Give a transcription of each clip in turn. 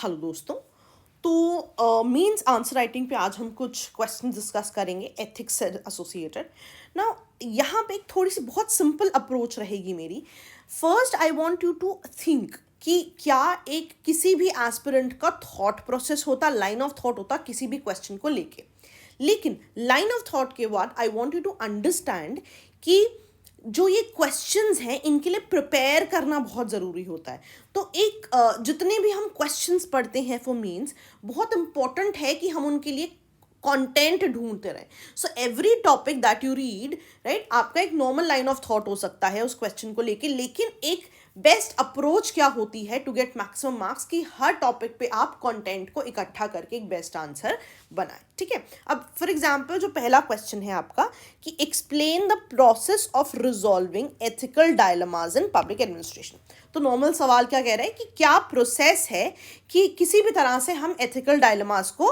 Hello दोस्तों। तो means answer writing पे आज हम कुछ क्वेश्चन डिस्कस करेंगे एथिक्स से एसोसिएटेड ना। यहाँ पे एक थोड़ी सी बहुत सिंपल अप्रोच रहेगी मेरी। First I want you to think कि क्या एक किसी भी एस्पिरेंट का थॉट प्रोसेस होता, लाइन ऑफ थॉट होता किसी भी क्वेश्चन को लेके। लेकिन लाइन ऑफ थॉट के बाद I want you to understand कि जो ये क्वेश्चंस हैं इनके लिए प्रिपेयर करना बहुत ज़रूरी होता है। तो एक जितने भी हम क्वेश्चंस पढ़ते हैं फॉर मीन्स, बहुत इंपॉर्टेंट है कि हम उनके लिए कंटेंट ढूंढते रहें। So every topic that you read, right, आपका एक नॉर्मल लाइन ऑफ थॉट हो सकता है उस क्वेश्चन को लेके, लेकिन एक बेस्ट अप्रोच क्या होती है टू गेट मैक्सिमम मार्क्स की हर टॉपिक पे आप कंटेंट को इकट्ठा करके एक बेस्ट आंसर बनाएं। ठीक है, अब फॉर एग्जांपल जो पहला क्वेश्चन है आपका कि explain the process of resolving ethical dilemmas in public administration. तो नॉर्मल सवाल क्या कह रहा है कि क्या प्रोसेस है कि किसी भी तरह से हम एथिकल डायलेमास को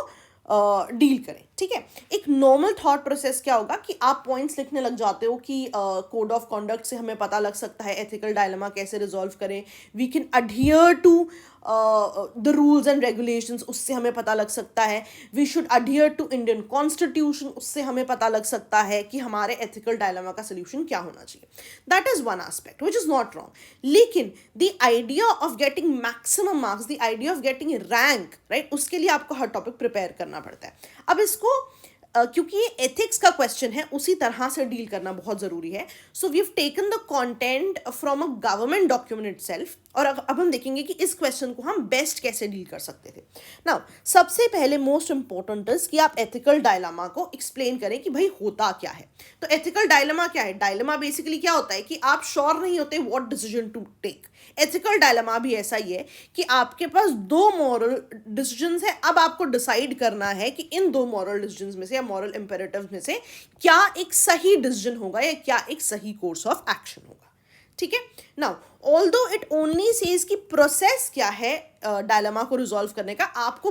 डील करें। ठीक है, एक नॉर्मल थॉट प्रोसेस क्या होगा कि आप पॉइंट्स लिखने लग जाते हो कि कोड ऑफ कॉन्डक्ट से हमें पता लग सकता है एथिकल डायलेमा कैसे रिजॉल्व करें, we can adhere to the rules and regulations, उससे हमें पता लग सकता है, we should adhere to Indian constitution, उससे हमें पता लग सकता है कि हमारे एथिकल डायलेमा का सोल्यूशन क्या होना चाहिए। That is one aspect which is not wrong. लेकिन the idea of getting maximum marks, the idea of getting rank, right, उसके लिए आपको हर टॉपिक प्रिपेयर करना पड़ता है। अब इसको क्योंकि ये एथिक्स का क्वेश्चन है उसी तरह से डील करना बहुत ज़रूरी है। So we have taken the content from a government document itself, और अब हम देखेंगे कि इस क्वेश्चन को हम बेस्ट कैसे डील कर सकते थे। नाउ सबसे पहले मोस्ट इंपॉर्टेंट इज कि आप एथिकल डायलेमा को एक्सप्लेन करें कि भाई होता क्या है। तो एथिकल डायलेमा क्या है? डायलेमा बेसिकली क्या होता है कि आप श्योर नहीं होते what decision to take. Ethical dilemma भी ऐसा ही है कि आपके पास दो मॉरल डिसीजंस है, अब आपको डिसाइड करना है कि इन दो मॉरल डिसीजंस में से या मॉरल इंपेरेटिव्स में से क्या एक सही डिसीजन होगा या क्या एक सही कोर्स ऑफ एक्शन होगा। ठीक है, now although it only says कि प्रोसेस क्या है डायलेमा को रिजॉल्व करने का, आपको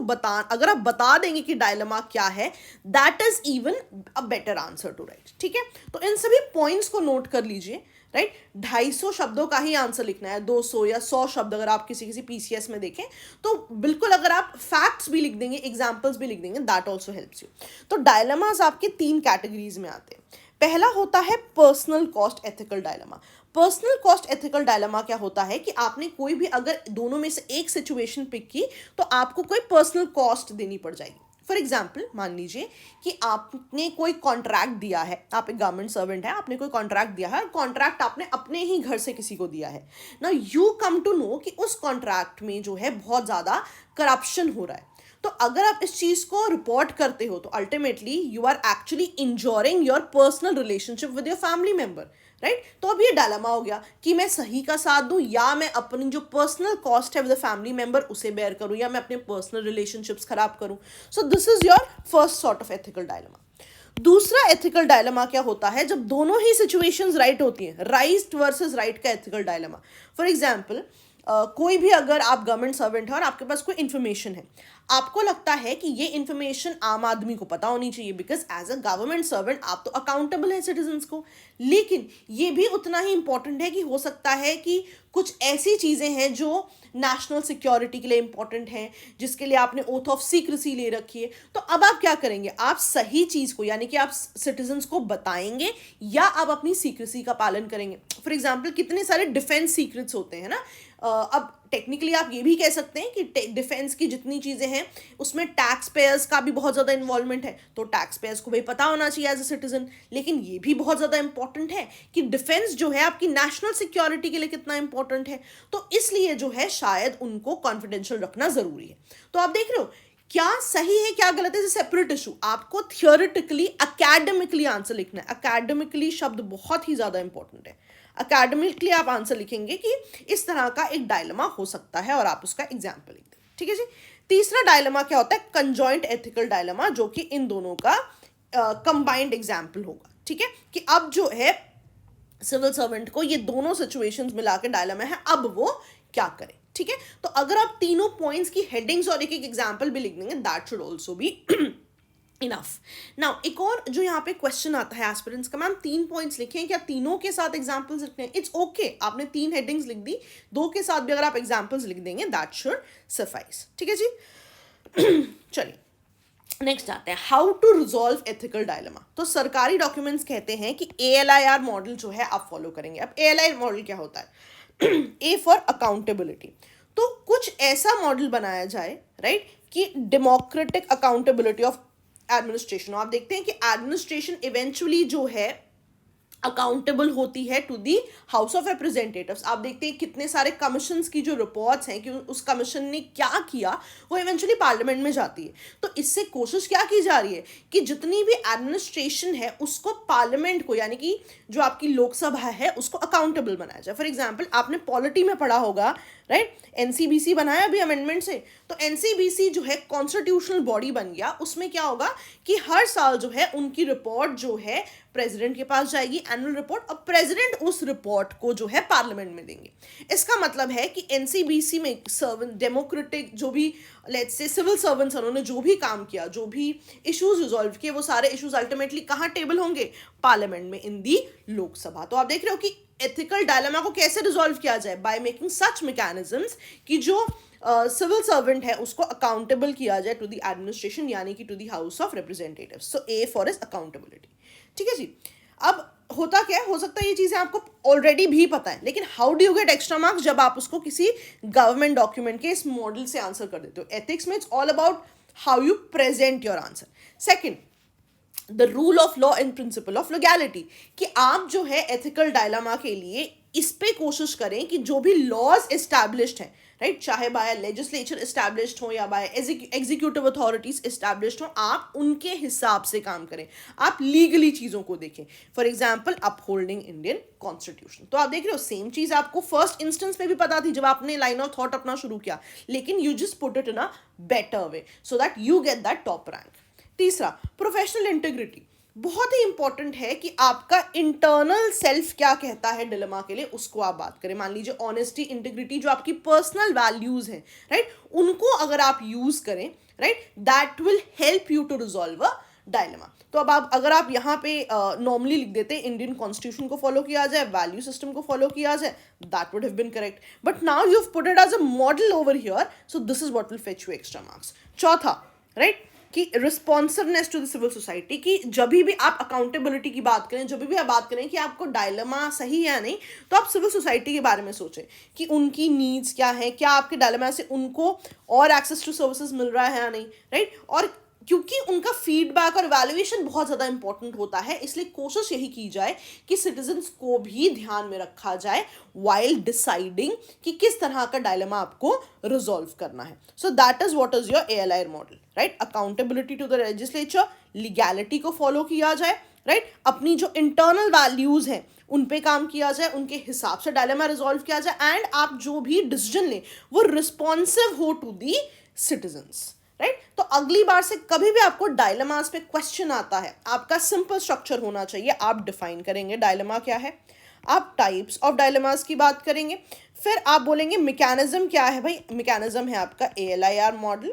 अगर आप बता देंगे कि डायलेमा क्या है, that is even a better answer to right. ठीक है, तो इन सभी पॉइंट्स को नोट कर लीजिए। राइट, 250 शब्दों का ही आंसर लिखना है, 200 या 100 शब्द अगर आप किसी पीसीएस में देखें तो बिल्कुल, अगर आप फैक्ट्स भी लिख देंगे, एग्जाम्पल्स भी लिख देंगे, दैट ऑल्सो हेल्प्स यू। तो डायलेमास आपके 3 कैटेगरीज में आते हैं। पहला होता है personal cost ethical dilemma. Personal cost ethical dilemma क्या होता है कि आपने कोई भी अगर दोनों में से एक सिचुएशन पिक की तो आपको कोई पर्सनल कॉस्ट देनी पड़ जाएगी। फॉर एग्जाम्पल, मान लीजिए कि आपने कोई कॉन्ट्रैक्ट दिया है, आप एक गवर्नमेंट सर्वेंट है, आपने कोई कॉन्ट्रैक्ट दिया है और कॉन्ट्रैक्ट आपने अपने ही घर से किसी को दिया है ना। यू कम टू नो कि उस कॉन्ट्रैक्ट में जो है बहुत ज़्यादा करप्शन हो रहा है। तो अगर आप इस चीज़ को रिपोर्ट करते हो तो ultimately you are actually injuring your personal relationship with your family member. Right, तो अब ये डायलेमा हो गया कि मैं सही का साथ दूं या मैं अपनी जो पर्सनल कॉस्ट है विद फैमिली मेंबर उसे बेयर करूं या मैं अपने पर्सनल रिलेशनशिप्स खराब करूं। सो this is your first sort of ethical dilemma. दूसरा एथिकल डायलेमा क्या होता है जब दोनों ही सिचुएशंस राइट होती हैं, राइट वर्सेस राइट का एथिकल डायलेमा। फॉर एग्जाम्पल, कोई भी अगर आप गवर्नमेंट सर्वेंट है और आपके पास कोई इन्फॉर्मेशन है, आपको लगता है कि ये इन्फॉर्मेशन आम आदमी को पता होनी चाहिए because as a government servant आप तो अकाउंटेबल है सिटीजन्स को। लेकिन ये भी उतना ही इंपॉर्टेंट है कि हो सकता है कि कुछ ऐसी चीज़ें हैं जो नेशनल सिक्योरिटी के लिए इंपॉर्टेंट हैं, जिसके लिए आपने ओथ ऑफ सीक्रेसी ले रखी है। तो अब आप क्या करेंगे? आप सही चीज़ को, यानी कि आप सिटीजन्स को बताएंगे या आप अपनी सीक्रेसी का पालन करेंगे। फॉर एग्जाम्पल, कितने सारे डिफेंस सीक्रेट्स होते हैं ना। अब टेक्निकली आप ये भी कह सकते हैं कि डिफेंस की जितनी चीज़ें हैं उसमें टैक्स पेयर्स का भी बहुत ज़्यादा इन्वॉल्वमेंट है, तो टैक्स पेयर्स को भी पता होना चाहिए एज अ सिटीजन। लेकिन ये भी बहुत ज़्यादा इंपॉर्टेंट है कि डिफेंस जो है आपकी नेशनल सिक्योरिटी के लिए कितना इंपॉर्टेंट है, तो इसलिए जो है शायद उनको कॉन्फिडेंशियल रखना ज़रूरी है। तो आप देख रहे हो क्या सही है क्या गलत है, सेपरेट इशू। आपको थियोरेटिकली अकेडमिकली आंसर लिखना है। अकेडमिकली शब्द बहुत ही ज़्यादा इंपॉर्टेंट है। अकेडमिकली आप आंसर लिखेंगे कि इस तरह का एक डायलेमा हो सकता है और आप उसका एग्जाम्पल लिख दें। ठीक है जी। तीसरा डायलेमा क्या होता है? कंजॉइंट एथिकल डायलेमा, जो कि इन दोनों का कंबाइंड एग्जाम्पल होगा। ठीक है, कि अब जो है सिविल सर्वेंट को ये दोनों सिचुएशंस मिला के डायलेमा है, अब वो क्या करे। ठीक है, तो अगर आप तीनों पॉइंट्स की हेडिंग्स और एक एक एग्जाम्पल भी लिख देंगे, that should also be enough. Now एक और जो यहाँ पे क्वेश्चन आता है एस्पिरेंट्स का, मैम 3 पॉइंट्स लिखे हैं, क्या तीनों के साथ एग्जाम्पल्स लिखने हैं? इट्स ओके, आपने 3 हेडिंग्स लिख दी, 2 के साथ भी अगर आप एग्जाम्पल्स लिख देंगे दैट शुड सफाइस। ठीक है जी। चलिए नेक्स्ट आते हैं, how to resolve ethical dilemma. तो सरकारी डॉक्यूमेंट्स कहते हैं कि ALIR मॉडल जो है आप फॉलो करेंगे। अब ALIR मॉडल क्या होता है? A for accountability. तो कुछ ऐसा मॉडल बनाया जाए, राइट, कि डेमोक्रेटिक अकाउंटेबिलिटी ऑफ एडमिनिस्ट्रेशन। आप देखते हैं कि एडमिनिस्ट्रेशन इवेंचुअली जो है अकाउंटेबल होती है to the house of representatives. आप देखते हैं कितने सारे कमीशंस की जो रिपोर्ट्स हैं कि उस कमीशन ने क्या किया, वो इवेंचुअली पार्लियामेंट में जाती है। तो इससे कोशिश क्या की जा रही है कि जितनी भी एडमिनिस्ट्रेशन है उसको पार्लियामेंट को, यानी कि जो आपकी लोकसभा है, उसको अकाउंटेबल बनाया जाए। फॉर एग्जाम्पल आपने पॉलिटी में पढ़ा होगा, राइट, NCBC बनाया अभी अमेंडमेंट से, तो NCBC जो है कॉन्स्टिट्यूशनल बॉडी बन गया। उसमें क्या होगा कि हर साल जो है उनकी रिपोर्ट जो है प्रेसिडेंट के पास जाएगी, एनुअल रिपोर्ट, और प्रेसिडेंट उस रिपोर्ट को जो है पार्लियामेंट में देंगे। इसका मतलब है कि NCBC में सर्वेंट डेमोक्रेटिक जो भी लेट्स से सिविल सर्वेंट्स, उन्होंने जो भी काम किया, जो भी इश्यूज रिजॉल्व किए, वो सारे इश्यूज अल्टीमेटली कहाँ टेबल होंगे? पार्लियामेंट में, इन दी लोकसभा। तो आप देख रहे हो कि एथिकल डायलेमा को कैसे रिजॉल्व किया जाए? बाय मेकिंग सच मैकेनिज्म्स कि जो सिविल सर्वेंट है उसको अकाउंटेबल किया जाए टू द एडमिनिस्ट्रेशन, यानी कि to the house of representatives. So A for is accountability. ठीक है जी। अब होता क्या है, हो सकता है ये चीज़ें आपको ऑलरेडी भी पता है, लेकिन how do you get extra marks? जब आप उसको किसी गवर्नमेंट डॉक्यूमेंट के इस मॉडल से आंसर कर देते हो। एथिक्स में it's all about how you present your answer. Second, the rule of law and principle of legality, कि आप जो है एथिकल डायलेमा के लिए इस पे कोशिश करें कि जो भी लॉज एस्टैब्लिश्ड हैं, राइट, चाहे बाय लेजिस्लेचर एस्टैब्लिश्ड हो या बाय एग्जीक्यूटिव अथॉरिटीज एस्टैब्लिश्ड हो, आप उनके हिसाब से काम करें, आप लीगली चीज़ों को देखें। For example upholding Indian constitution. तो आप देख रहे हो सेम चीज़ आपको फर्स्ट इंस्टेंस में भी पता थी जब आपने लाइन ऑफ थॉट अपना शुरू किया, लेकिन you just put it in a better way so that you get that top rank. तीसरा, प्रोफेशनल इंटीग्रिटी। बहुत ही इंपॉर्टेंट है कि आपका इंटरनल सेल्फ क्या कहता है डिलेमा के लिए, उसको आप बात करें। मान लीजिए ऑनेस्टी, इंटीग्रिटी, जो आपकी पर्सनल वैल्यूज हैं, राइट, उनको अगर आप यूज करें, right, that will help you to resolve a dilemma. तो अब आप अगर आप यहाँ पे नॉर्मली लिख देते इंडियन कॉन्स्टिट्यूशन को फॉलो किया जाए, वैल्यू सिस्टम को फॉलो किया जाए, that would have been correct, but now you have put it as a model over here, so this is what will fetch you extra marks. चौथा, right, कि responsiveness to the civil society, कि जब भी आप accountability की बात करें, जब भी आप बात करें कि आपको डायलेमा सही है या नहीं, तो आप सिविल सोसाइटी के बारे में सोचें कि उनकी नीड्स क्या है, क्या आपके डायलेमा से उनको और एक्सेस टू सर्विसेज मिल रहा है या नहीं, राइट। और क्योंकि उनका फीडबैक और वैल्यूएशन बहुत ज़्यादा इंपॉर्टेंट होता है, इसलिए कोशिश यही की जाए कि सिटीजन्स को भी ध्यान में रखा जाए वाइल डिसाइडिंग कि किस तरह का डायलेमा आपको रिजॉल्व करना है। So that is what is your ALIR model, right. Accountability to the legislature, legality को फॉलो किया जाए, राइट, अपनी जो इंटरनल वैल्यूज हैं उन पे काम किया जाए, उनके हिसाब से डायलेमा रिजॉल्व किया जाए, एंड आप जो भी डिसीजन लें वो रिस्पॉन्सिव हो टू दी सिटीजन्स, राइट। तो अगली बार से कभी भी आपको डायलेमास पे क्वेश्चन आता है, आपका सिंपल स्ट्रक्चर होना चाहिए। आप डिफाइन करेंगे डायलेमा क्या है, आप टाइप्स ऑफ डायलेमास की बात करेंगे, फिर आप बोलेंगे मैकेनिज्म क्या है। भाई मैकेनिज्म है आपका ALIR model,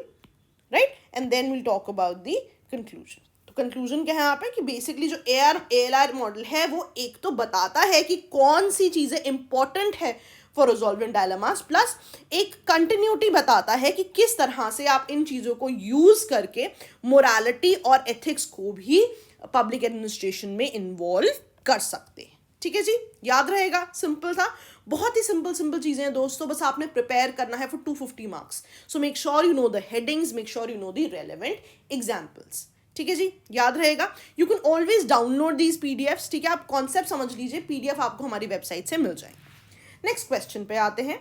right, and then will talk about the conclusion. तो कंक्लूजन क्या है यहाँ पे कि बेसिकली जो ALIR मॉडल है वो एक तो बताता है कि कौन सी चीज़ें इंपॉर्टेंट है फॉर रिजॉल्विंग डायलेमास, प्लस एक कंटिन्यूटी बताता है कि किस तरह से आप इन चीज़ों को यूज करके मोरालिटी और एथिक्स को भी पब्लिक एडमिनिस्ट्रेशन में इन्वॉल्व कर सकते हैं। ठीक है जी, याद रहेगा, सिंपल था, बहुत ही सिंपल चीजें हैं दोस्तों, बस आपने प्रिपेयर करना है for 250 marks. So make sure you know the headings, make sure you know the relevant examples. ठीक है जी, याद रहेगा। You can always download these PDFs, ठीक है, आप कॉन्सेप्ट समझ लीजिए, PDF आपको हमारी वेबसाइट से मिल जाएगी। नेक्स्ट क्वेश्चन पे आते हैं।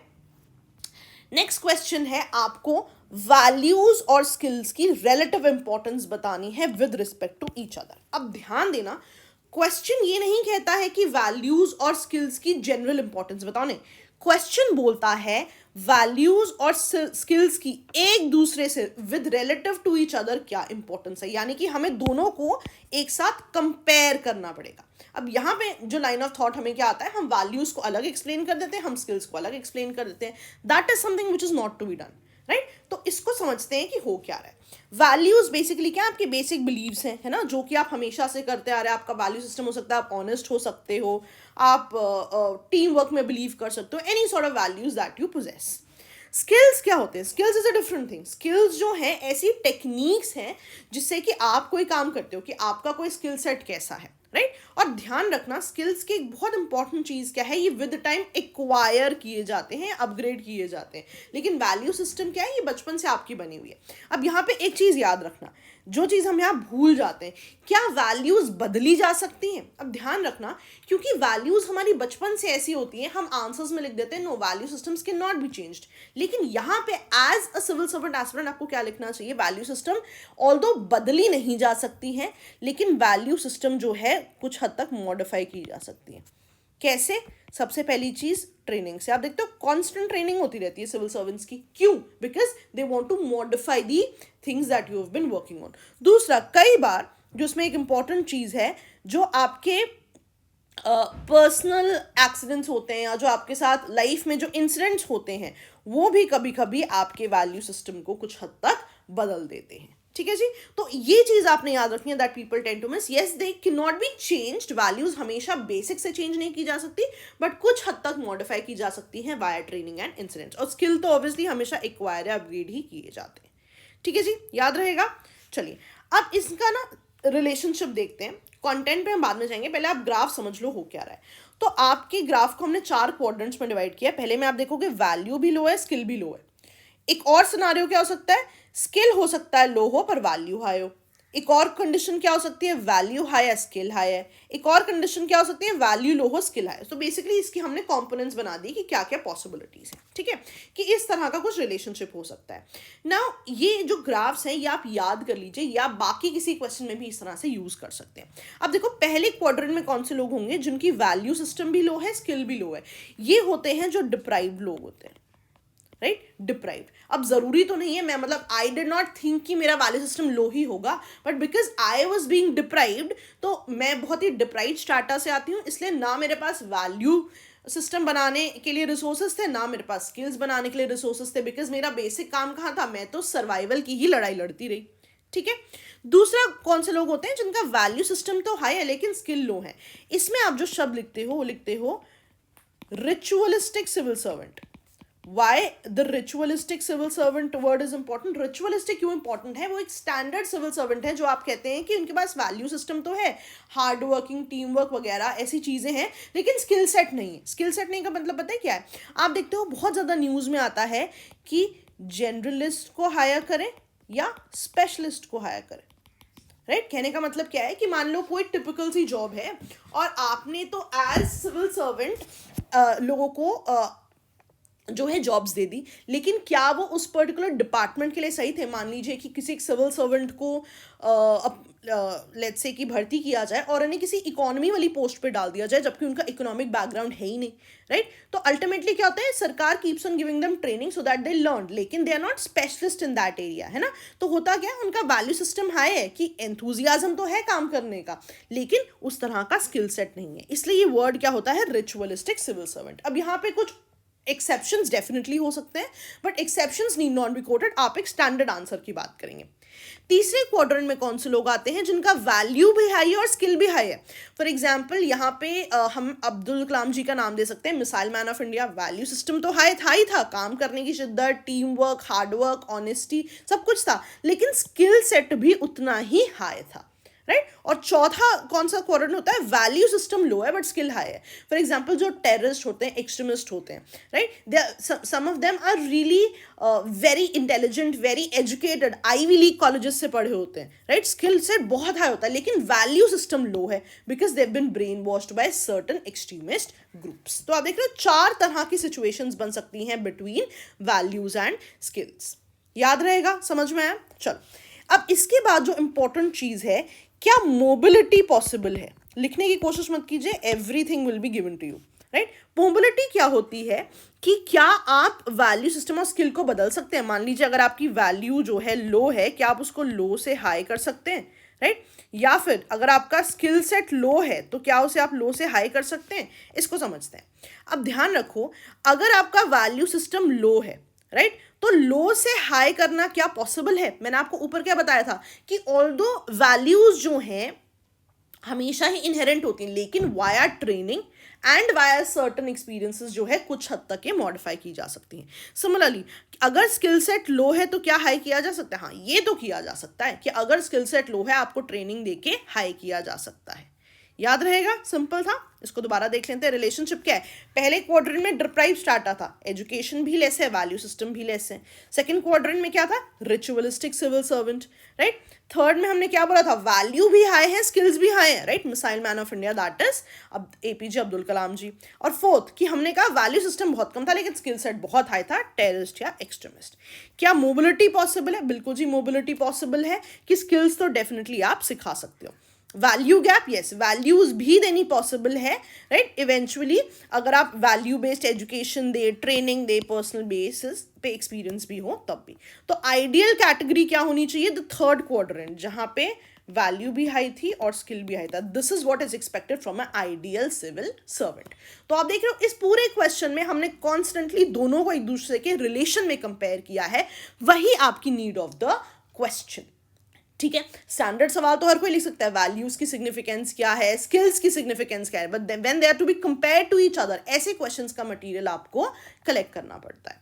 नेक्स्ट क्वेश्चन है, आपको वैल्यूज और स्किल्स की रिलेटिव इंपॉर्टेंस बतानी है with respect to each other. अब ध्यान देना, क्वेश्चन ये नहीं कहता है कि वैल्यूज और स्किल्स की जनरल इंपॉर्टेंस बताओ, नहीं, क्वेश्चन बोलता है वैल्यूज और स्किल्स की एक दूसरे से with relative to each other क्या इंपॉर्टेंस है, यानी कि हमें दोनों को एक साथ कंपेयर करना पड़ेगा। अब यहाँ पे जो लाइन ऑफ थॉट हमें क्या आता है, हम वैल्यूज को अलग एक्सप्लेन कर देते हैं, हम स्किल्स को अलग एक्सप्लेन कर देते हैं, that is something which is not to be done, right. तो इसको समझते हैं कि हो क्या रहा है। वैल्यूज बेसिकली क्या, आपके बेसिक बिलीव्स हैं, है ना, जो कि आप हमेशा से करते आ रहे हैं। आपका वैल्यू सिस्टम हो सकता है, आप ऑनेस्ट हो सकते हो, आप टीम वर्क में बिलीव कर सकते हो, any sort of values that you possess. Skills क्या होते हैं? Skills is a different thing. Skills जो हैं ऐसी टेक्निक्स हैं जिससे कि आप कोई काम करते हो, कि आपका कोई स्किल सेट कैसा है, राइट। और ध्यान रखना, स्किल्स की एक बहुत इंपॉर्टेंट चीज़ क्या है, ये विद टाइम एक्वायर किए जाते हैं, अपग्रेड किए जाते हैं। लेकिन वैल्यू सिस्टम क्या है, ये बचपन से आपकी बनी हुई है। अब यहाँ पे एक चीज़ याद रखना, जो चीज़ हम यहाँ भूल जाते हैं, क्या वैल्यूज़ बदली जा सकती हैं? अब ध्यान रखना, क्योंकि वैल्यूज़ हमारी बचपन से ऐसी होती हैं, हम आंसर्स में लिख देते हैं no value systems can not be changed. लेकिन यहाँ पे as a civil servant aspirant आपको क्या लिखना चाहिए, वैल्यू सिस्टम ऑल्दो बदली नहीं जा सकती हैं, लेकिन वैल्यू सिस्टम जो है कुछ हद तक मॉडिफाई की जा सकती है। कैसे? सबसे पहली चीज ट्रेनिंग से। आप देखते हो कांस्टेंट ट्रेनिंग होती रहती है सिविल सर्वेंट्स की। क्यों? Because they want to modify the things that you have been working on. दूसरा, कई बार जो इसमें एक इंपॉर्टेंट चीज है, जो आपके पर्सनल एक्सीडेंट्स होते हैं या जो आपके साथ लाइफ में जो इंसिडेंट्स होते हैं, वो भी कभी कभी आपके वैल्यू सिस्टम को कुछ हद तक बदल देते हैं। ठीक है जी। तो ये चीज आपने याद रखनी है, that people tend to miss. Yes, they can not be changed, values हमेशा बेसिक से चेंज नहीं की जा सकती, बट कुछ हद तक मॉडिफाई की जा सकती है वाया ट्रेनिंग एंड इंसिडेंट्स। और स्किल तो ऑब्वियसली हमेशा एक्वायर या अपग्रेड ही किए जाते हैं। ठीक है जी, याद रहेगा। चलिए अब इसका ना रिलेशनशिप देखते हैं। कंटेंट पे हम बाद में जाएंगे, पहले आप ग्राफ समझ लो हो क्या रहा है। तो आपके ग्राफ को हमने 4 क्वाड्रेंट्स में डिवाइड किया। पहले में आप देखोगे वैल्यू भी लो है, स्किल भी लो है। एक और सिनारियो क्या हो सकता है, स्किल हो सकता है लो हो पर वैल्यू हाई हो। एक और कंडीशन क्या हो सकती है, वैल्यू हाई है स्किल हाई है। एक और कंडीशन क्या हो सकती है, वैल्यू लो हो स्किल हाई। तो बेसिकली इसकी हमने कंपोनेंट्स बना दी कि क्या क्या पॉसिबिलिटीज है। ठीक है, कि इस तरह का कुछ रिलेशनशिप हो सकता है। नाउ ये जो ग्राफ्स हैं ये आप याद कर लीजिए, या आप बाकी किसी क्वेश्चन में भी इस तरह से यूज कर सकते हैं। अब देखो पहले क्वाड्रेंट में कौन से लोग होंगे जिनकी वैल्यू सिस्टम भी लो है, स्किल भी लो है। ये होते हैं जो डिप्राइव्ड लोग होते हैं, राइट, डिप्राइव। अब जरूरी तो नहीं है, मैं मतलब आई डिड नॉट थिंक कि मेरा वैल्यू सिस्टम लो ही होगा, but because I was being deprived, तो मैं बहुत ही डिप्राइव्ड स्टार्टा से आती हूँ, इसलिए ना मेरे पास वैल्यू सिस्टम बनाने के लिए रिसोर्सेज थे, ना मेरे पास स्किल्स बनाने के लिए रिसोर्सेज थे, बिकॉज मेरा बेसिक काम कहाँ था, मैं तो सर्वाइवल की ही लड़ाई लड़ती रही। ठीक है। दूसरा कौन से लोग होते हैं जिनका वैल्यू सिस्टम तो हाई है लेकिन स्किल लो है। इसमें आप जो शब्द लिखते हो वो लिखते हो ritualistic civil servant. Why the ritualistic civil servant word is important? Ritualistic क्यों important है? वो एक स्टैंडर्ड सिविल सर्वेंट है जो आप कहते हैं कि उनके पास वैल्यू सिस्टम तो है, हार्ड वर्किंग, टीम वर्क वगैरह ऐसी चीज़ें हैं, लेकिन स्किल सेट नहीं है। स्किल सेट नहीं का मतलब पता है क्या है? आप देखते हो बहुत ज़्यादा न्यूज़ में आता है कि जनरलिस्ट को हायर करें या स्पेशलिस्ट को हायर करें, राइट। कहने का मतलब क्या है कि मान लो कोई टिपिकल सी जॉब है और आपने तो एज सिविल सर्वेंट लोगों को जो है जॉब्स दे दी, लेकिन क्या वो उस पर्टिकुलर डिपार्टमेंट के लिए सही थे? मान लीजिए कि किसी एक सिविल सर्वेंट को लेट्स से कि भर्ती किया जाए और उन्हें किसी इकोनॉमी वाली पोस्ट पे डाल दिया जाए, जबकि उनका इकोनॉमिक बैकग्राउंड है ही नहीं, राइट। तो अल्टीमेटली क्या होता है, सरकार keeps on giving them training so that they learn, लेकिन they are not specialist in that area, है ना। तो होता क्या है, उनका वैल्यू सिस्टम हाई है कि एंथुजियाज्म तो है काम करने का, लेकिन उस तरह का स्किल सेट नहीं है। इसलिए ये वर्ड क्या होता है, रिचुअलिस्टिक सिविल सर्वेंट। अब यहाँ पे कुछ एक्सेप्शंस डेफिनेटली हो सकते हैं, but exceptions need not be coated. आप एक स्टैंडर्ड आंसर की बात करेंगे। तीसरे क्वाड्रेंट में कौन से लोग आते हैं जिनका वैल्यू भी हाई है और स्किल भी हाई है? फॉर एग्जाम्पल यहाँ पे हम अब्दुल कलाम जी का नाम दे सकते हैं, missile man of India. Value system तो हाई था, काम करने की शिद्दत, team work, hard work, honesty, सब कुछ था, लेकिन स्किल सेट भी उतना ही हाई था, राइट। और चौथा कौन सा क्वाड्रेंट होता है, वैल्यू सिस्टम लो है बट स्किल हाई है। फॉर एग्जाम्पल जो टेररिस्ट होते हैं, एक्सट्रीमिस्ट होते हैं, right, they some of them are really very intelligent, very educated, Ivy League colleges से पढ़े होते हैं, राइट। स्किल सेट बहुत हाई होता है लेकिन वैल्यू सिस्टम लो है because they have been brainwashed by certain extremist groups. तो आप देख रहे हो 4 तरह की सिचुएशंस बन सकती हैं बिटवीन वैल्यूज एंड स्किल्स। याद रहेगा, समझ में आया? चलो अब इसके बाद जो इंपॉर्टेंट चीज है, क्या मोबिलिटी पॉसिबल है? लिखने की कोशिश मत कीजिए, everything will be given to you, right. Mobility क्या होती है कि क्या आप वैल्यू सिस्टम और स्किल को बदल सकते हैं? मान लीजिए अगर आपकी वैल्यू जो है लो है, क्या आप उसको लो से हाई कर सकते हैं, राइट। या फिर अगर आपका स्किल सेट लो है तो क्या उसे आप लो से हाई कर सकते हैं? इसको समझते हैं। अब ध्यान रखो, अगर आपका वैल्यू सिस्टम लो है, राइट, तो लो से हाई करना क्या पॉसिबल है? मैंने आपको ऊपर क्या बताया था कि ऑल्दो वैल्यूज जो हैं हमेशा ही इनहेरेंट होती हैं, लेकिन via training and via certain experiences जो है कुछ हद तक ये मॉडिफाई की जा सकती हैं. सिमिलरली अगर स्किल सेट लो है तो क्या हाई किया जा सकता है? हाँ, ये तो किया जा सकता है कि अगर स्किल सेट लो है आपको ट्रेनिंग देके हाई किया जा सकता है. याद रहेगा, सिंपल था. इसको दोबारा देख लेते हैं. रिलेशनशिप क्या है? पहले क्वाड्रेंट में डिप्राइव्ड डाटा था, एजुकेशन भी लेस है, वैल्यू सिस्टम भी लेस है. सेकंड क्वाड्रेंट में क्या था? Ritualistic civil servant, right. Third में हमने क्या बोला था? वैल्यू भी हाई है, स्किल्स भी हाई है, right. Missile man of India that is अब एपीजे अब्दुल कलाम जी. और फोर्थ कि हमने कहा वैल्यू सिस्टम बहुत कम था लेकिन स्किल सेट बहुत हाई था, टेररिस्ट या एक्सट्रीमिस्ट. क्या मोबिलिटी पॉसिबल है? बिल्कुल जी, मोबिलिटी पॉसिबल है कि स्किल्स तो डेफिनेटली आप सिखा सकते हो. वैल्यू गैप, यस, वैल्यूज भी देनी पॉसिबल है, राइट. इवेंचुअली अगर आप वैल्यू बेस्ड एजुकेशन दे, ट्रेनिंग दे, पर्सनल बेसिस पे एक्सपीरियंस भी हो तब भी. तो आइडियल कैटेगरी क्या होनी चाहिए? द थर्ड क्वाड्रेंट, जहां पे वैल्यू भी हाई थी और स्किल भी हाई था. This is what is expected from a ideal civil servant. तो आप देख रहे हो इस पूरे क्वेश्चन में हमने कॉन्स्टेंटली दोनों को एक दूसरे के रिलेशन में कंपेयर किया है. वही आपकी नीड ऑफ द क्वेश्चन. ठीक है, स्टैंडर्ड सवाल तो हर कोई लिख सकता है, वैल्यूज की सिग्निफिकेंस क्या है, स्किल्स की सिग्निफिकेंस क्या है, but when they are to be compare to each other, ऐसे क्वेश्चंस का मटेरियल आपको कलेक्ट करना पड़ता है.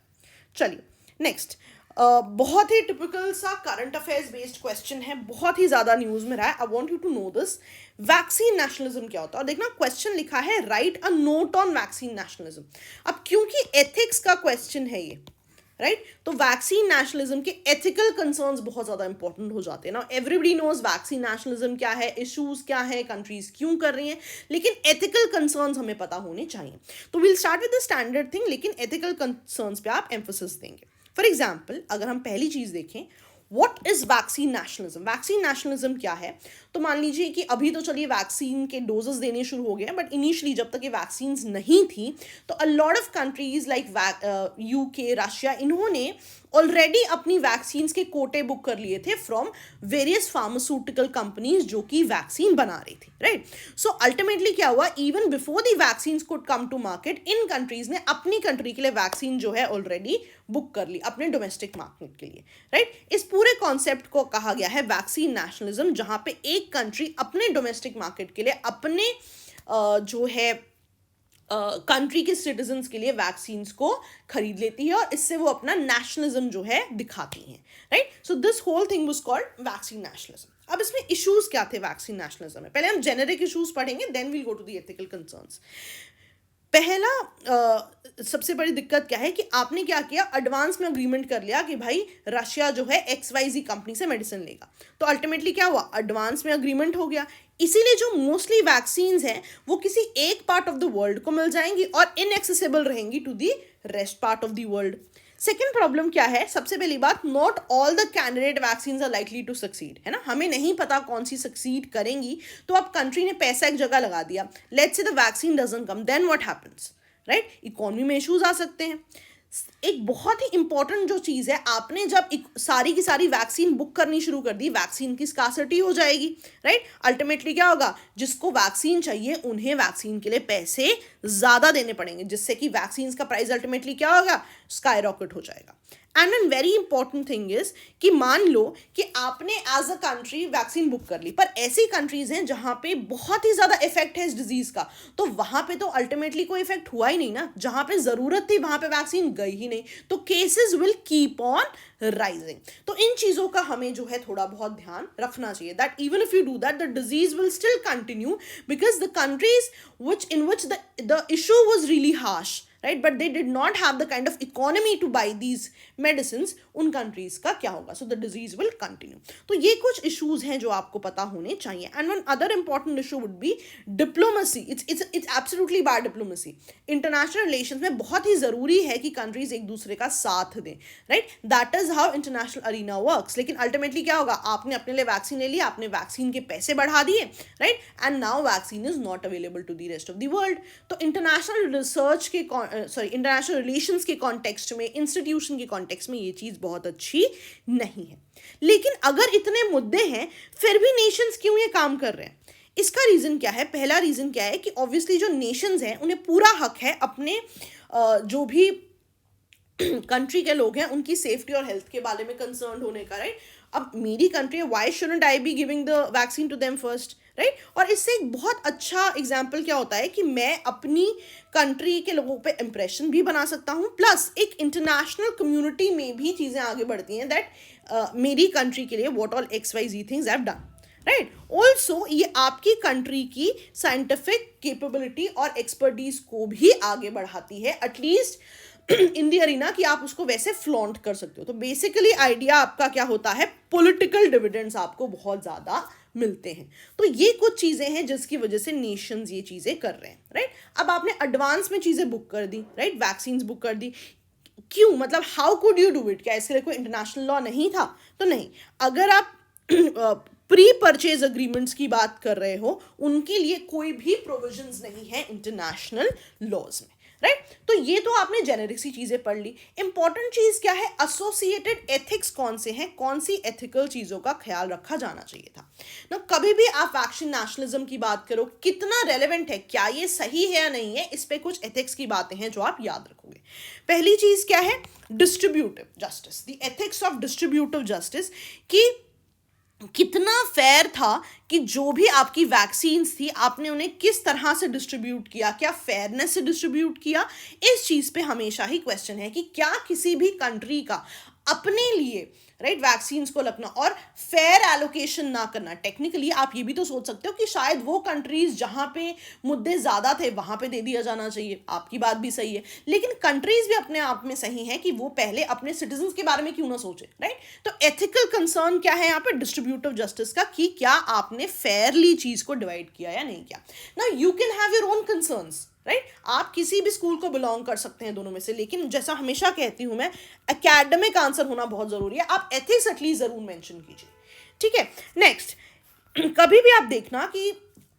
चलिए नेक्स्ट, बहुत ही टिपिकल सा करंट अफेयर्स बेस्ड क्वेश्चन है, बहुत ही ज्यादा न्यूज में रहा है. I want you to know this. Vaccine nationalism क्या होता है? और देखना क्वेश्चन लिखा है write a note on vaccine nationalism. अब क्योंकि एथिक्स का क्वेश्चन है ये, राइट, तो वैक्सीन नेशनलिज्म के एथिकल कंसर्न्स बहुत ज्यादा इंपॉर्टेंट हो जाते हैं ना. एवरीबडी नोज वैक्सीन नेशनलिज्म क्या है, इश्यूज क्या है, कंट्रीज क्यों कर रही हैं, लेकिन एथिकल कंसर्न्स हमें पता होने चाहिए. तो will start with the standard thing, लेकिन एथिकल कंसर्न्स पे आप एम्फोसिस देंगे. फॉर एग्जाम्पल अगर हम पहली चीज देखें, what is vaccine nationalism? Vaccine nationalism क्या है? तो मान लीजिए कि अभी तो चलिए वैक्सीन के डोजेस देने शुरू हो गए हैं, बट इनिशियली जब तक ये वैक्सीन नहीं थी तो a lot of countries like UK, Russia, इन्होंने ऑलरेडी अपनी वैक्सीन के कोटे बुक कर लिए थे फ्रॉम वेरियस फार्मास्यूटिकल कंपनीज जो कि वैक्सीन बना रही थी, राइट. सो अल्टीमेटली क्या हुआ, even before the vaccine could come to market, इन कंट्रीज ने अपनी कंट्री के लिए वैक्सीन जो है ऑलरेडी बुक कर ली अपने डोमेस्टिक मार्केट के लिए, राइट. इस पूरे कॉन्सेप्ट को कहा गया है वैक्सीन नेशनलिज्म, जहां पे एक कंट्री अपने डोमेस्टिक मार्केट के लिए अपने जो है कंट्री के सिटीजन्स के लिए वैक्सीन को खरीद लेती है और इससे वो अपना नेशनलिज्म जो है दिखाती हैं, right. So this whole thing was called vaccine nationalism. अब इसमें इश्यूज क्या थे वैक्सीन नेशनलिज्म में? पहले हम जेनेरिक इश्यूज पढ़ेंगे, then we'll go to the ethical concerns. पहला सबसे बड़ी दिक्कत क्या है कि आपने क्या किया, एडवांस में अग्रीमेंट कर लिया कि भाई रशिया जो है XYZ कंपनी से मेडिसिन लेगा. तो अल्टीमेटली क्या हुआ, एडवांस में अग्रीमेंट हो गया. इसीलिए जो मोस्टली वैक्सीन्स हैं वो किसी एक पार्ट ऑफ द वर्ल्ड को मिल जाएंगी और इनएक्सेसिबल रहेंगी to the rest part of the world. Second problem क्या है? सबसे पहली बात, not all the candidate vaccine are likely to succeed, है ना. हमें नहीं पता कौन सी सक्सीड करेंगी. तो अब कंट्री ने पैसा एक जगह लगा दिया, let's say the vaccine doesn't come, then what happens, right. Economy में इश्यूज आ सकते हैं. एक बहुत ही इंपॉर्टेंट जो चीज है, आपने जब सारी की सारी वैक्सीन बुक करनी शुरू कर दी, वैक्सीन की स्कार्सिटी हो जाएगी, राइट. अल्टीमेटली क्या होगा, जिसको वैक्सीन चाहिए उन्हें वैक्सीन के लिए पैसे ज्यादा देने पड़ेंगे, जिससे कि वैक्सीन का प्राइस अल्टीमेटली क्या होगा, स्काई रॉकेट हो जाएगा. And an very important thing is कि मान लो कि आपने as a country vaccine book कर ली, पर ऐसी कंट्रीज हैं जहां पे बहुत ही ज्यादा इफेक्ट है इस डिजीज का, तो वहां पे तो अल्टीमेटली कोई इफेक्ट हुआ ही नहीं ना. जहां पे जरूरत थी वहां पे वैक्सीन गई ही नहीं, तो cases will keep on rising. तो इन चीजों का हमें जो है थोड़ा बहुत ध्यान रखना चाहिए, that even if you do that the disease will still continue, because the countries which the issue was really harsh, right, but they did not have the kind of economy to buy these medicines, उन countries का क्या होगा, so the disease will continue. तो ये कुछ issues हैं जो आपको पता होने चाहिए. And one other important issue would be diplomacy. It's absolutely bad diplomacy. International relations में बहुत ही ज़रूरी है कि countries एक दूसरे का साथ दें, right, that is how international arena works. लेकिन ultimately क्या होगा, आपने अपने लिए वैक्सीन ले लिया, आपने वैक्सीन के पैसे बढ़ा दिए, right, and now vaccine is not available to the rest of the world. तो इंटरनेशनल रिसर्च के इंटरनेशनल रिलेशंस के कॉन्टेक्स्ट में, इंस्टीट्यूशन के कॉन्टेक्स्ट में ये चीज़ बहुत अच्छी नहीं है. लेकिन अगर इतने मुद्दे हैं फिर भी नेशंस क्यों ये काम कर रहे हैं? इसका रीज़न क्या है? पहला रीज़न क्या है कि ऑब्वियसली जो नेशंस हैं उन्हें पूरा हक है अपने जो भी कंट्री के लोग हैं उनकी सेफ्टी और हेल्थ के बारे में कंसर्न होने का, राइट? अब मेरी कंट्री है, why shouldn't I be giving the vaccine to them first, right? और इससे एक बहुत अच्छा एग्जाम्पल क्या होता है कि मैं अपनी कंट्री के लोगों पे इम्प्रेशन भी बना सकता हूँ, प्लस एक इंटरनेशनल कम्युनिटी में भी चीज़ें आगे बढ़ती हैं दैट मेरी कंट्री के लिए what all XYZ things have done, right? Also ये आपकी कंट्री की साइंटिफिक कैपेबिलिटी और एक्सपर्टीज को भी आगे बढ़ाती है, एटलीस्ट इन दी अरीना, कि आप उसको वैसे फ्लॉन्ट कर सकते हो। तो बेसिकली आइडिया आपका क्या होता है, पॉलिटिकल डिविडेंड्स आपको बहुत ज़्यादा मिलते हैं। तो ये कुछ चीज़ें हैं जिसकी वजह से नेशंस ये चीज़ें कर रहे हैं, राइट? अब आपने एडवांस में चीज़ें बुक कर दी, राइट? वैक्सीन्स बुक कर दी, क्यों? मतलब how could you do it? क्या इसके लिए कोई इंटरनेशनल लॉ नहीं था? तो नहीं, अगर आप प्री परचेज अग्रीमेंट्स की बात कर रहे हो, उनके लिए कोई भी प्रोविजंस नहीं है इंटरनेशनल लॉज में, राइट? तो ये तो आपने जेनेरिक सी चीजें पढ़ ली। इंपॉर्टेंट चीज क्या है, एसोसिएटेड एथिक्स कौन से हैं, कौन सी एथिकल चीजों का ख्याल रखा जाना चाहिए था ना। कभी भी आप वैक्सीन नेशनलिज्म की बात करो, कितना रेलेवेंट है, क्या ये सही है या नहीं है, इस पे कुछ एथिक्स की बातें हैं जो आप याद रखोगे। पहली चीज क्या है, distributive justice, the ethics of distributive justice, कि कितना फेयर था कि जो भी आपकी वैक्सीन्स थी आपने उन्हें किस तरह से डिस्ट्रीब्यूट किया, क्या फेयरनेस से डिस्ट्रीब्यूट किया। इस चीज़ पे हमेशा ही क्वेश्चन है कि क्या किसी भी कंट्री का अपने लिए, राइट, वैक्सीन्स को रखना और फेयर एलोकेशन ना करना। टेक्निकली आप ये भी तो सोच सकते हो कि शायद वो कंट्रीज जहाँ पे मुद्दे ज़्यादा थे वहाँ पे दे दिया जाना चाहिए, आपकी बात भी सही है, लेकिन कंट्रीज भी अपने आप में सही है कि वो पहले अपने सिटीजन्स के बारे में क्यों ना सोचे, राइट? तो एथिकल कंसर्न क्या है यहाँ पे, डिस्ट्रीब्यूटिव जस्टिस का, कि क्या आपने फेयरली चीज़ को डिवाइड किया या नहीं किया। ना you can have your own concerns, right? आप किसी भी स्कूल को बिलोंग कर सकते हैं दोनों में से, लेकिन जैसा हमेशा कहती हूं मैं, एकेडमिक आंसर होना बहुत जरूरी है। आप एथिक्स एटलीस्ट जरूर मेंशन कीजिए, ठीक है? नेक्स्ट, कभी भी आप देखना कि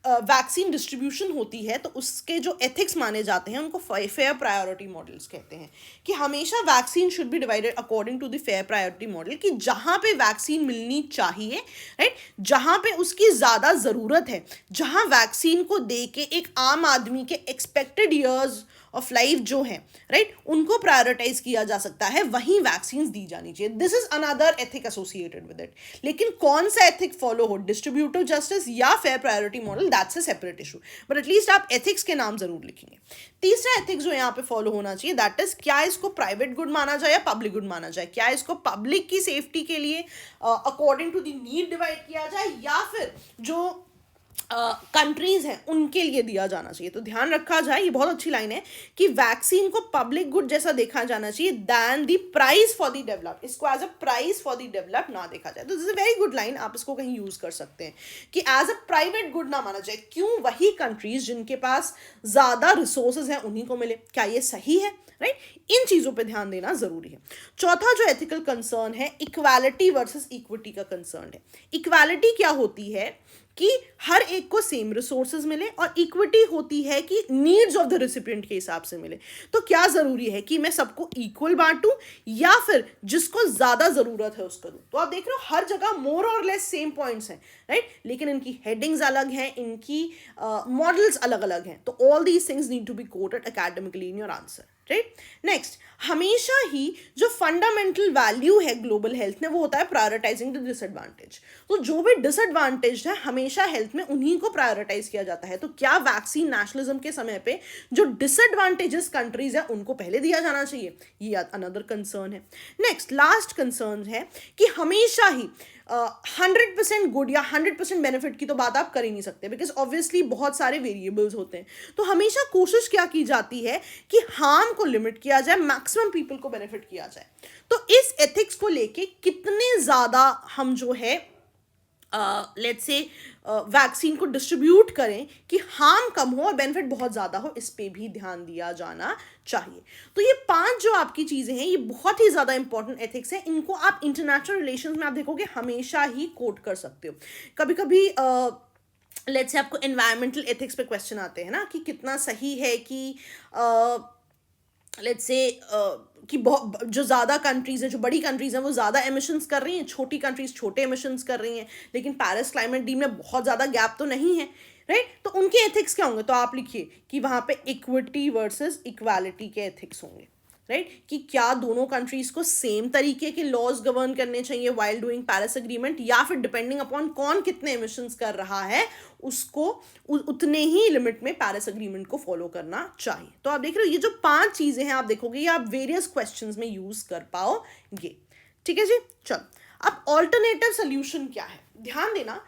वैक्सीन डिस्ट्रीब्यूशन होती है तो उसके जो एथिक्स माने जाते हैं उनको फेयर प्रायोरिटी मॉडल्स कहते हैं, कि हमेशा vaccine should be divided according to the fair priority model, कि जहाँ पे वैक्सीन मिलनी चाहिए, राइट, जहाँ पे उसकी ज़्यादा ज़रूरत है, जहाँ वैक्सीन को दे के एक आम आदमी के एक्सपेक्टेड ईयर्स ऑफ लाइफ जो है, राइट, उनको प्रायोरिटाइज किया जा सकता है, वहीं वैक्सीन दी जानी चाहिए। This is another ethic associated with it. लेकिन कौन सा एथिक फॉलो हो, डिस्ट्रीब्यूटिव जस्टिस या fair priority model, that's a separate issue, but at least आप एथिक्स के नाम जरूर लिखेंगे। तीसरा एथिक्स जो यहाँ पे फॉलो होना चाहिए, दैट इज, क्या इसको प्राइवेट गुड माना जाए या पब्लिक गुड माना जाए, क्या इसको पब्लिक की सेफ्टी के लिए according to the need divide किया जाए, या फिर जो कंट्रीज हैं उनके लिए दिया जाना चाहिए। तो ध्यान रखा जाए, ये बहुत अच्छी लाइन है, कि वैक्सीन को पब्लिक गुड जैसा देखा जाना चाहिए than the price for the develop, इसको as a price for the develop ना देखा जाए। तो this is a very good line, आप इसको कहीं यूज कर सकते हैं कि एज अ प्राइवेट गुड ना माना जाए। क्यों? वही कंट्रीज जिनके पास ज्यादा रिसोर्सेज हैं उन्हीं को मिले, क्या ये सही है, राइट? इन चीजों पे ध्यान देना जरूरी है। चौथा जो एथिकल कंसर्न है, इक्वालिटी वर्सेस इक्विटी का कंसर्न है। इक्वालिटी क्या होती है कि हर एक को सेम रिसोर्सेज मिले, और इक्विटी होती है कि नीड्स ऑफ द रेसिपिएंट के हिसाब से मिले। तो क्या जरूरी है कि मैं सबको इक्वल बांटूं या फिर जिसको ज्यादा जरूरत है उसको दूं? तो आप देख रहे हो हर जगह मोर और लेस सेम पॉइंट्स हैं, राइट, लेकिन इनकी हेडिंग्स अलग हैं, इनकी मॉडल्स अलग अलग हैं। तो all these things need to be quoted academically in your answer, right? Next, हमेशा ही जो फंडामेंटल वैल्यू है ग्लोबल हेल्थ में वो होता है प्रायोरिटाइजिंग द डिसएडवांटेज। तो जो भी डिसएडवांटेज है हमेशा हेल्थ में उन्हीं को प्रायोरिटाइज किया जाता है। तो क्या वैक्सीन नेशनलिज्म के समय पे जो डिसएडवांटेजेस कंट्रीज है उनको पहले दिया जाना चाहिए? ये अनदर कंसर्न है। नेक्स्ट, लास्ट कंसर्न है कि हमेशा ही 100% गुड या 100% बेनिफिट की तो बात आप कर ही नहीं सकते, बिकॉज ऑब्वियसली बहुत सारे वेरिएबल्स होते हैं। तो हमेशा कोशिश क्या की जाती है कि हार्म को लिमिट किया जाए, मैक्सिमम पीपल को बेनिफिट किया जाए। तो इस एथिक्स को लेके कितने ज़्यादा हम जो है लेट्स से वैक्सीन को डिस्ट्रीब्यूट करें कि हार्म कम हो और बेनिफिट बहुत ज़्यादा हो, इस पे भी ध्यान दिया जाना चाहिए। तो ये 5 जो आपकी चीज़ें हैं ये बहुत ही ज़्यादा इंपॉर्टेंट एथिक्स हैं। इनको आप इंटरनेशनल रिलेशंस में आप देखोगे हमेशा ही कोट कर सकते हो। कभी कभी लेट्स से आपको एनवायरमेंटल एथिक्स पे क्वेश्चन आते हैं ना, कि कितना सही है कि लेट्स से कि जो ज़्यादा कंट्रीज़ हैं, जो बड़ी कंट्रीज़ हैं वो ज़्यादा एमिशंस कर रही हैं, छोटी कंट्रीज़ छोटे एमिशंस कर रही हैं, लेकिन पेरिस क्लाइमेट डील में बहुत ज़्यादा गैप तो नहीं है, राइट? तो उनके एथिक्स क्या होंगे? तो आप लिखिए कि वहाँ पे इक्विटी वर्सेस इक्वालिटी के एथिक्स होंगे। राइट कि क्या दोनों कंट्रीज को सेम तरीके के लॉज गवर्न करने चाहिए वाइल डूइंग पेरिस एग्रीमेंट, या फिर डिपेंडिंग अपॉन कौन कितने एमिशंस कर रहा है उसको उतने ही लिमिट में पेरिस एग्रीमेंट को फॉलो करना चाहिए। तो आप देख रहे हो ये जो 5 चीजें हैं आप देखोगे ये आप वेरियस क्वेश्चंस में यूज कर पाओगे। ठीक है जी, चलो अब ऑल्टरनेटिव सोल्यूशन क्या है, ध्यान देना।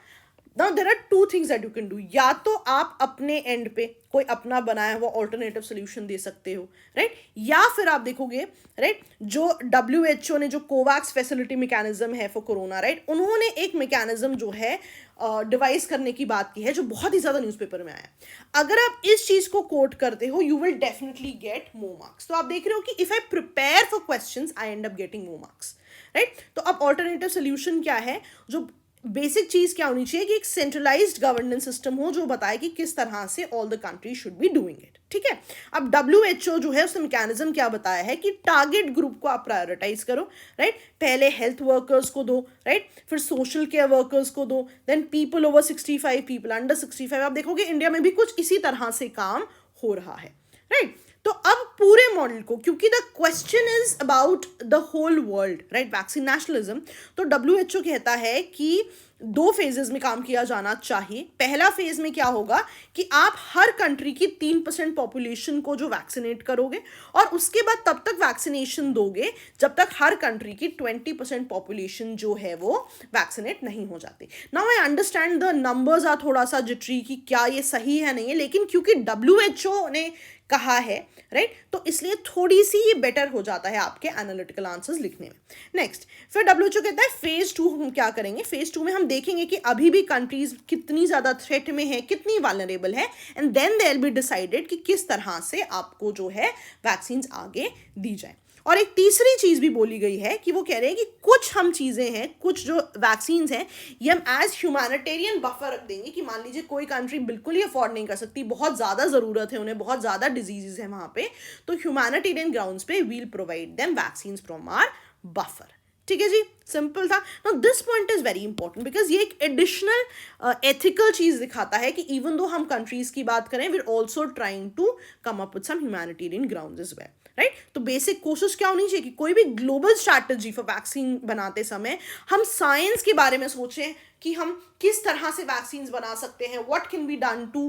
Now there are 2 things that you can do, या तो आप अपने एंड पे कोई अपना बनाया हुआ ऑल्टरनेटिव सोल्यूशन दे सकते हो, राइट, या फिर आप देखोगे, राइट, जो WHO ने जो कोवैक्स फैसिलिटी मैकेनिज्म है फॉर कोरोना, राइट, उन्होंने एक मैकेनिज्म जो है डिवाइस करने की बात की है जो बहुत ही ज्यादा न्यूज़पेपर में आया है। अगर आप इस चीज को कोट करते हो you will definitely get more marks. तो आप देख रहे हो कि if I prepare for questions I and up getting more marks, right. तो अब ऑल्टरनेटिव सोल्यूशन क्या है, जो बेसिक चीज क्या होनी चाहिए कि एक सेंट्रलाइज्ड गवर्नेंस सिस्टम हो जो बताए कि किस तरह से all the country should be doing it. ठीक है, अब WHO जो है उसने मैकेनिज्म क्या बताया है कि टारगेट ग्रुप को आप प्रायोरिटाइज करो, राइट, पहले हेल्थ वर्कर्स को दो, राइट, फिर सोशल केयर वर्कर्स को दो, then people over 65, people under 65। आप देखोगे इंडिया में भी कुछ इसी तरह से काम हो रहा है, राइट। तो अब पूरे मॉडल को, क्योंकि the question is about the whole world, right, vaccine nationalism, तो WHO कहता है कि 2 फेजेस में काम किया जाना चाहिए। पहला फेज में क्या होगा कि आप हर कंट्री की 3% पॉपुलेशन को जो वैक्सीनेट करोगे और उसके बाद तब तक वैक्सीनेशन दोगे जब तक हर कंट्री की 20% पॉपुलेशन जो है वो वैक्सीनेट नहीं हो जाती। Now I understand the numbers are थोड़ा सा जिटरी कि क्या ये सही है नहीं है, लेकिन क्योंकि WHO ने कहा है, राइट, तो इसलिए थोड़ी सी ये बेटर हो जाता है आपके एनालिटिकल आंसर्स लिखने में। नेक्स्ट, फिर WHO कहता है फेज 2 हम क्या करेंगे, फेज 2 में हम देखेंगे कि अभी भी कंट्रीज कितनी ज्यादा थ्रेट में है, कितनी वालनरेबल है, and then there be decided कि किस तरह से आपको जो है वैक्सीन आगे दी जाए। और एक तीसरी चीज भी बोली गई है कि वो कह रहे हैं कि कुछ हम चीजें हैं, कुछ जो वैक्सीन हैं ये हम एज ह्यूमैनिटेरियन बफर रख देंगे कि मान लीजिए कोई कंट्री बिल्कुल ही अफोर्ड नहीं कर सकती, बहुत ज्यादा जरूरत है उन्हें, बहुत ज्यादा डिजीजेस है वहां पे, तो ह्यूमैनिटेरियन ग्राउंड्स पे we'll provide them vaccine from our buffer. ठीक है जी, सिंपल था। Now this point is very important because ये एक एडिशनल एथिकल चीज दिखाता है कि इवन दो हम कंट्रीज की बात करें we are also trying to come up with some humanitarian grounds as well, right. तो बेसिक कोशिश क्या होनी चाहिए कि कोई भी ग्लोबल स्ट्रैटेजी फॉर वैक्सीन बनाते समय हम साइंस के बारे में सोचें कि हम किस तरह से वैक्सीन बना सकते हैं, what can be done to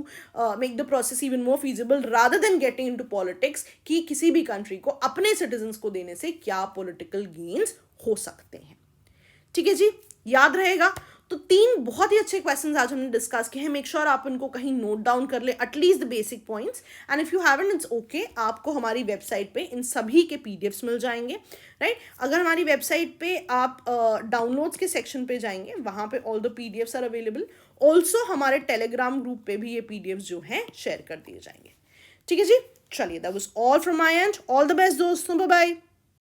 make the process even more feasible rather than getting into politics कि किसी भी कंट्री को अपने सिटीजन्स को देने से क्या पॉलिटिकल गेन्स हो सकते हैं। ठीक है जी, याद रहेगा। तो 3 बहुत ही अच्छे क्वेश्चंस आज हमने डिस्कस किए हैं। मेक श्योर आप इनको कहीं नोट डाउन कर ले, at least the basic points, and if you haven't it's okay, आपको हमारी वेबसाइट पे इन सभी के पीडीएफ्स मिल जाएंगे, राइट। अगर हमारी वेबसाइट पे आप डाउनलोड्स के सेक्शन पे जाएंगे वहां पे all the PDFs are available. Also हमारे टेलीग्राम ग्रुप पे भी ये पीडीएफ्स जो हैं शेयर कर दिए जाएंगे। ठीक है जी, चलिए, that was all from my and. All the best दोस्तों, बाय बाय।